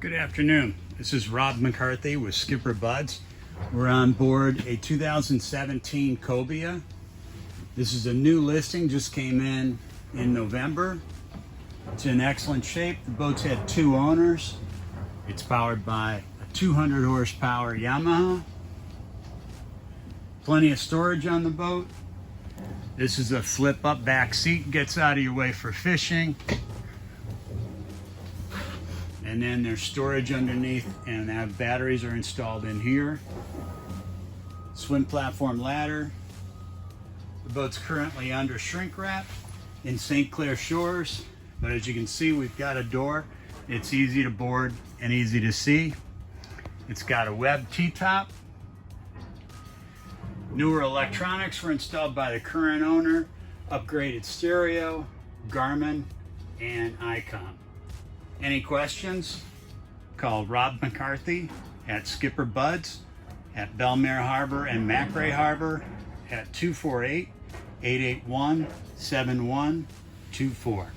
Good afternoon. This is Rob McCarthy with SkipperBud's. We're on board a 2017 Cobia. This is a new listing, just came in November. It's in excellent shape. The boat's had 2 owners. It's powered by a 200 horsepower YAMAHA. Plenty of storage on the boat. This is a flip up back seat, gets out of your way for fishing. And then there's storage underneath, and that batteries are installed in here. Swim platform ladder. The boat's currently under shrink wrap in St. Clair shores, but as you can see, we've got a door. It's easy to board and easy to see. It's got a web T-top. Newer electronics were installed by the current owner. Upgraded stereo, GARMIN, and ICOM. Any questions? Call Rob McCarthy at SkipperBud's at Belmare Harbor and Macrae Harbor at 248-881-7124.